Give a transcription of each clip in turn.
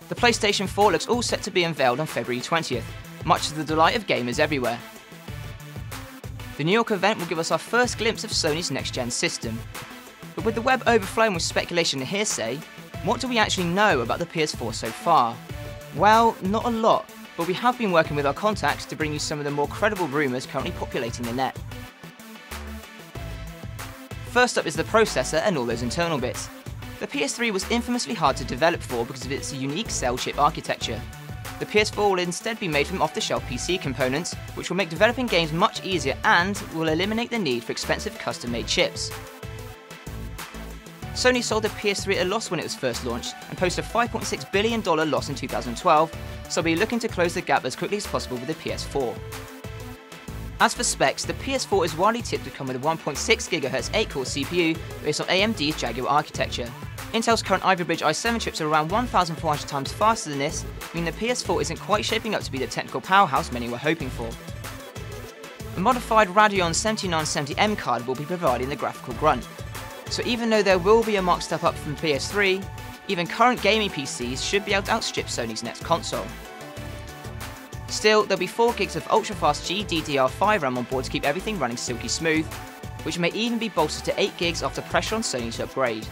The PlayStation 4 looks all set to be unveiled on February 20th, much to the delight of gamers everywhere. The New York event will give us our first glimpse of Sony's next-gen system. But with the web overflowing with speculation and hearsay, what do we actually know about the PS4 so far? Well, not a lot, but we have been working with our contacts to bring you some of the more credible rumours currently populating the net. First up is the processor and all those internal bits. The PS3 was infamously hard to develop for because of its unique cell chip architecture. The PS4 will instead be made from off-the-shelf PC components, which will make developing games much easier and will eliminate the need for expensive custom-made chips. Sony sold the PS3 at a loss when it was first launched and posted a $5.6 billion loss in 2012, so we'll be looking to close the gap as quickly as possible with the PS4. As for specs, the PS4 is widely tipped to come with a 1.6 GHz 8-core CPU based on AMD's Jaguar architecture. Intel's current Ivy Bridge i7 chips are around 1,400 times faster than this, meaning the PS4 isn't quite shaping up to be the technical powerhouse many were hoping for. A modified Radeon 7970M card will be providing the graphical grunt. So even though there will be a marked step up from PS3, even current gaming PCs should be able to outstrip Sony's next console. Still, there'll be 4 gigs of ultra-fast GDDR5 RAM on board to keep everything running silky smooth, which may even be bolstered to 8 gigs after pressure on Sony to upgrade.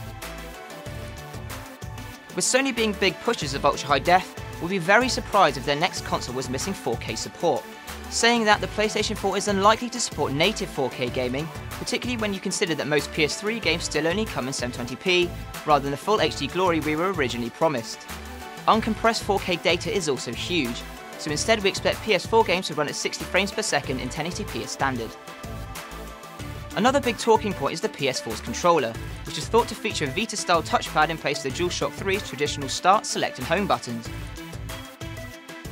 With Sony being big pushers of ultra-high def, we'll be very surprised if their next console was missing 4K support, saying that the PlayStation 4 is unlikely to support native 4K gaming, particularly when you consider that most PS3 games still only come in 720p, rather than the full HD glory we were originally promised. Uncompressed 4K data is also huge, so instead we expect PS4 games to run at 60 frames per second in 1080p as standard. Another big talking point is the PS4's controller, which is thought to feature a Vita-style touchpad in place of the DualShock 3's traditional start, select and home buttons.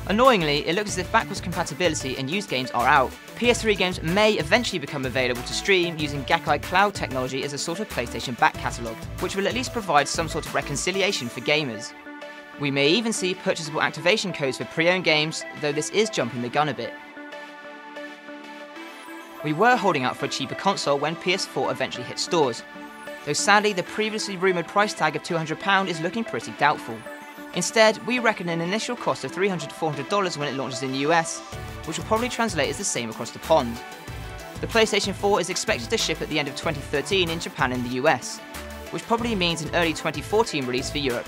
Annoyingly, it looks as if backwards compatibility and used games are out. PS3 games may eventually become available to stream using Gakkai Cloud technology as a sort of PlayStation back catalogue, which will at least provide some sort of reconciliation for gamers. We may even see purchasable activation codes for pre-owned games, though this is jumping the gun a bit. We were holding out for a cheaper console when PS4 eventually hit stores, though sadly the previously rumoured price tag of £200 is looking pretty doubtful. Instead, we reckon an initial cost of $300 to $400 when it launches in the US, which will probably translate as the same across the pond. The PlayStation 4 is expected to ship at the end of 2013 in Japan and the US, which probably means an early 2014 release for Europe,